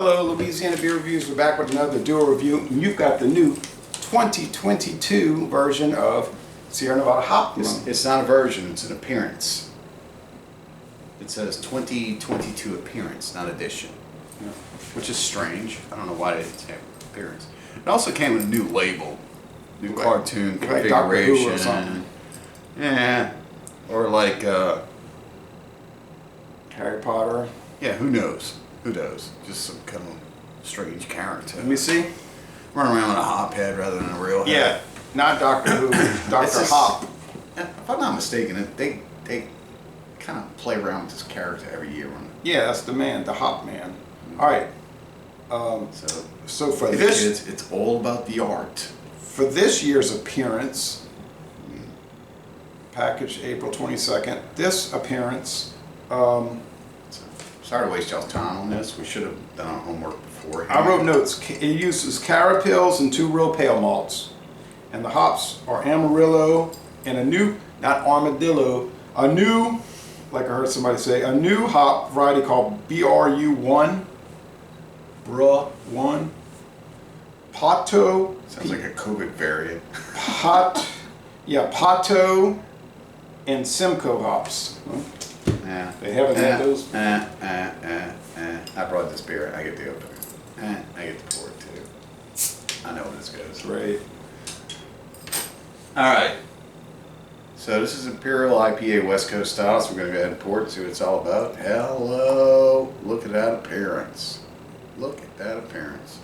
Hello, Louisiana Beer Reviews. We're back with another dual review, and you've got the new 2022 version of Sierra Nevada Hoptimum. It's not a version, it's an appearance. It says 2022 appearance, not edition. Yeah. Which is strange. I don't know why they didn't say appearance. It also came with a new label, new Like- cartoon like Doctor Who or configuration. something. Yeah. Or like, Harry Potter. yeah, who knows? Who knows? Just some kind of strange character. Let me see. Running around with a hop head rather than a real head. Yeah, not Doctor Who, Dr. It's Hop. If I'm not mistaken, they kind of play around with this character every year. Yeah, that's the man, the Hop Man. All right. So for this, kids, it's all about the art. for this year's appearance, packaged April 22nd. This appearance. Sorry to waste y'all's time on this. We should have done our homework before. I wrote notes. It uses carapils and 2 real pale malts. And the hops are Amarillo and a new, not armadillo, a new, like I heard somebody say, a new hop variety called BRU1. BRU1. Pato. Sounds like a COVID variant. Pato and Simcoe hops. Yeah. They haven't had those. I brought this beer. I get the opener. I get to pour it too. I know where this goes. Right. All right. So this is Imperial IPA West Coast style. So we're gonna go ahead and pour it and see what it's all about. Hello. Look at that appearance. Look at that appearance.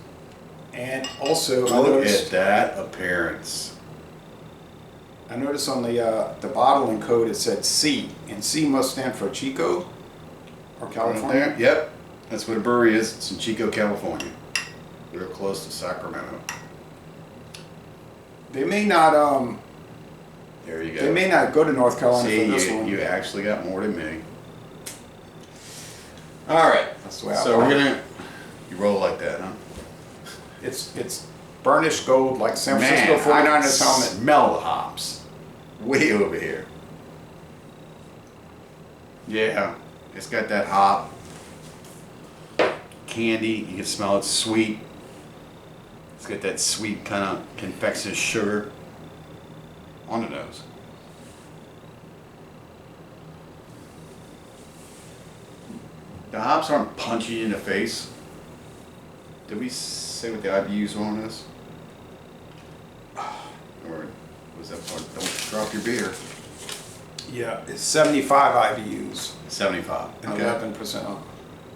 And also, Look at that appearance. I noticed on the bottling code it said C, and C must stand for Chico or California. There. Yep, that's what a brewery is. It's in Chico, California. Real close to Sacramento. They may not There you go. they may not go to North Carolina See, for this one. you actually got more than me. All right. That's the way I So like we're it. gonna. You roll like that, huh? It's burnished gold like San Man, Francisco I 49ers helmet. smell the hops. Way over here. Yeah, it's got that hop candy. You can smell it sweet. It's got that sweet kind of confectionate sugar on the nose. The hops aren't punching you in the face. Did we say what the IBUs were on this? Or was that part? Don't drop your beer. Yeah, it's 75 IBUs 75. and Okay. 11% alcohol.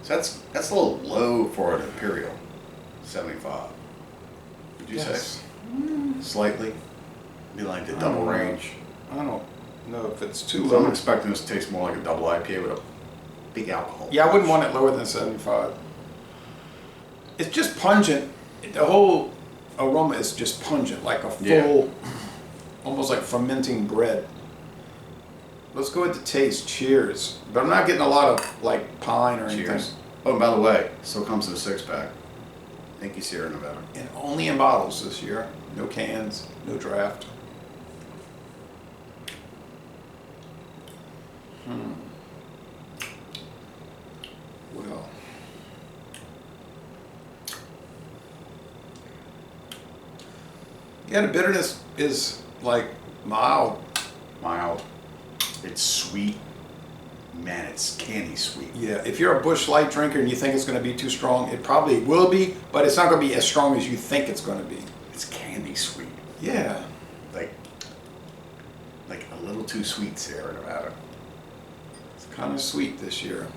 So that's a little low for an Imperial. 75. Would you Yes. say? Slightly? Be like the double range. I don't know if it's too So I'm low. expecting this to taste more like a double IPA with a big alcohol. Yeah, I wouldn't want it lower than 75. It's just pungent. The whole aroma is just pungent, like a full, Yeah. almost like fermenting bread. Let's go with the taste. Cheers. But I'm not getting a lot of like pine or anything. Cheers. Oh, and by the way, still comes in a 6-pack. Thank you, Sierra Nevada. And only in bottles this year. No cans, no draft. Well. Yeah, the bitterness is like mild. Mild. It's sweet. Man, it's candy sweet. Yeah, if you're a Busch Light drinker and you think it's going to be too strong, it probably will be, but it's not going to be as strong as you think it's going to be. It's candy sweet. Yeah. Like a little too sweet, Sierra Nevada. It's kind of sweet this year.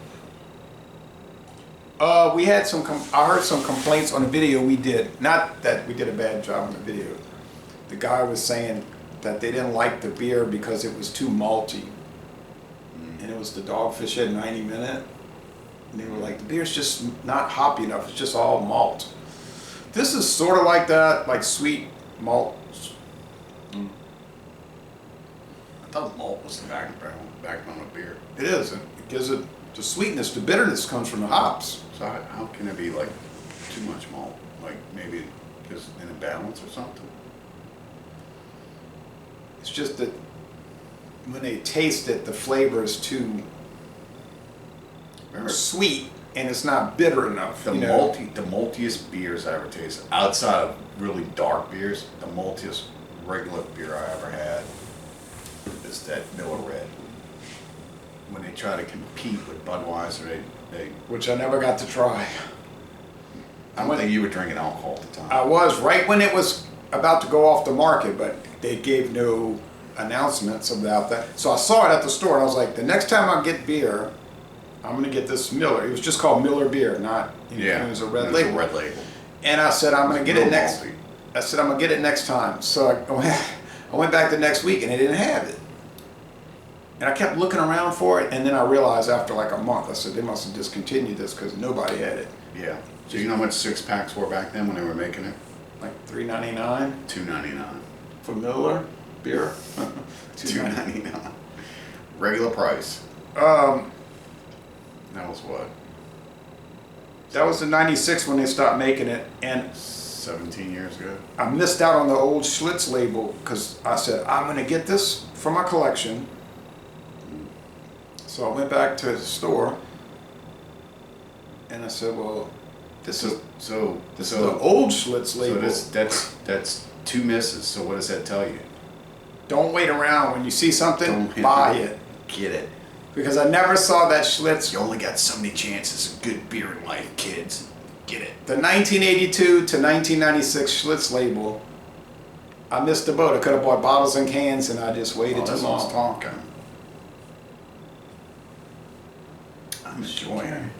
We had I heard some complaints on the video we did. Not that we did a bad job on the video. The guy was saying that they didn't like the beer because it was too malty. And it was the Dogfish Head 90 Minute. And they were like, the beer's just not hoppy enough. It's just all malt. This is sort of like that, like sweet malt. I thought malt was the backbone of beer. It is. It gives it the sweetness. The bitterness comes from the hops. So how can it be like too much malt? Like maybe just in a balance or something? It's just that when they taste it, the flavor is too sweet and it's not bitter enough. The maltiest beers I ever tasted, outside of really dark beers, the maltiest regular beer I ever had is that Miller Red. When they try to compete with Budweiser, they Which I never got to try. I don't think you were drinking alcohol at the time. I was right when it was about to go off the market, but they gave no announcements about that. So I saw it at the store, and I was like, the next time I get beer, I'm going to get this Miller. It was just called Miller Beer, not, it was a red label. A red label. And I said, I'm going to get it next. Malty. I said, I'm going to get it next time. So I went back the next week, and they didn't have it. And I kept looking around for it, and then I realized after like a month, I said, they must have discontinued this because nobody had it. Yeah. Do you know how much 6-packs were back then when they were making it? Like $3.99 $2.99. for Miller beer. $2.99. Regular price. That That was what? was in '96 when they stopped making it, and 17 years ago. I missed out on the old Schlitz label because I said, I'm going to get this for my collection. So I went back to the store, and I said, well, this is the old Schlitz label. So that's 2 misses. So what does that tell you? Don't wait around. When you see something, buy it. Get it. Because I never saw that Schlitz. You only got so many chances of good beer in life, kids. Get it. The 1982 to 1996 Schlitz label, I missed the boat. I could have bought bottles and cans, and I just waited too That's what I was long. talking. I'm enjoying it.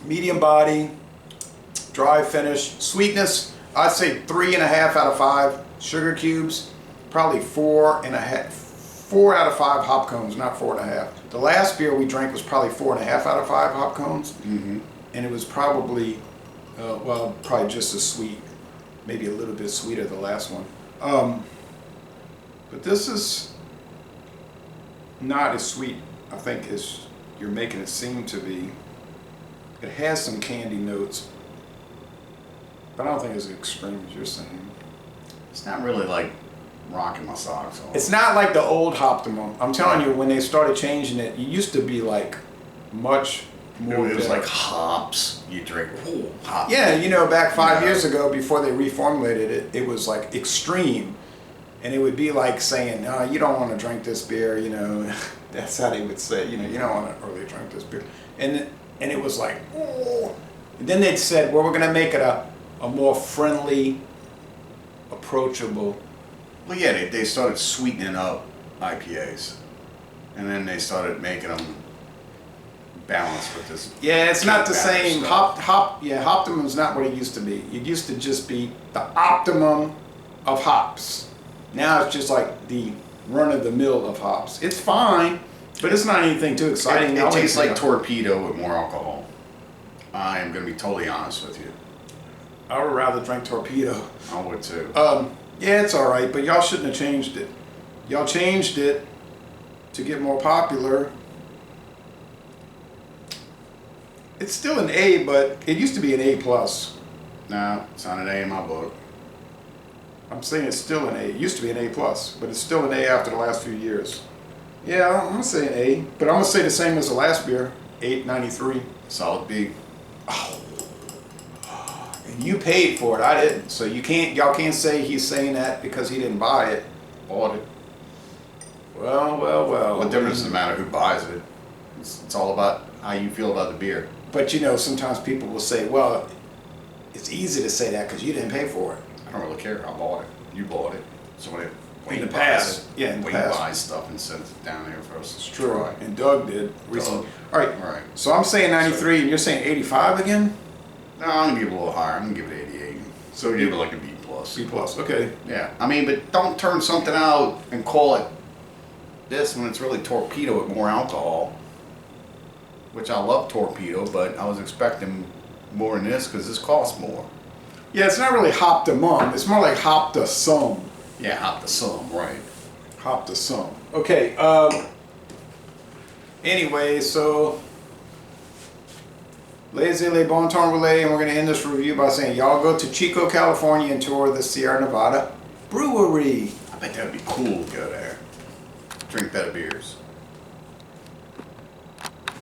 Medium body, dry finish, sweetness, I'd say 3.5 out of 5. Sugar cubes, probably 4.5. 4 out of 5 hop cones, not 4.5. The last beer we drank was probably 4.5 out of 5 hop cones, and it was probably, probably just as sweet, maybe a little bit sweeter the last one. But this is not as sweet, I think, as you're making it seem to be. It has some candy notes, but I don't think it's as extreme as you're saying. It's not really like rocking my socks off. It's not like the old Hoptimum. I'm telling you, when they started changing it, it used to be like much more. It was bitter. like hops. You drink hops. Yeah, back 5 years ago, before they reformulated it, it was like extreme. And it would be like saying, no, you don't want to drink this beer, That's how they would say, you don't want to really drink this beer. And it was like, oh. And then they said, well, we're going to make it a more friendly, approachable. Well, yeah, they started sweetening up IPAs. And then they started making them balanced with this. Yeah, it's not the batter same. stuff. Hoptimum's not what it used to be. It used to just be the optimum of hops. Now it's just like the run-of-the-mill of hops. It's fine, but it's not anything too exciting. It tastes like Torpedo with more alcohol. I am going to be totally honest with you. I would rather drink Torpedo. I would too. Yeah, it's all right, but y'all shouldn't have changed it. Y'all changed it to get more popular. It's still an A, but it used to be an A+. Nah, it's not an A in my book. I'm saying it's still an A. It used to be an A+, but it's still an A after the last few years. Yeah, I'm going to say an A, but I'm going to say the same as the last beer, 8.93. Solid B. And you paid for it, I didn't. So y'all can't say he's saying that because he didn't buy it. Bought it. Well. What difference does it matter who buys it? It's all about how you feel about the beer. But sometimes people will say, well, it's easy to say that because you didn't pay for it. I don't really care. I bought it. You bought it. So when In the Wayne past. buys it, Yeah, in the Wayne past. buys stuff and sends it down there for us to True. try. And Doug did recently. All right. Right. So I'm saying 93 and you're saying 85 again? No, I'm gonna give it a little higher. I'm gonna give it 88. So give it like a B+. B+. Okay. Yeah. I mean, but don't turn something out and call it this when it's really Torpedo with more alcohol. Which I love Torpedo, but I was expecting more than this because this costs more. Yeah, it's not really Hoptimum. It's more like Hop-to-Sum. Yeah, hop the sum, right. Hop-to-Sum. Okay. Anyway, so Laissez les bon temps relais, and we're going to end this review by saying y'all go to Chico, California and tour the Sierra Nevada Brewery. I bet that'd be cool to go there. Drink better beers.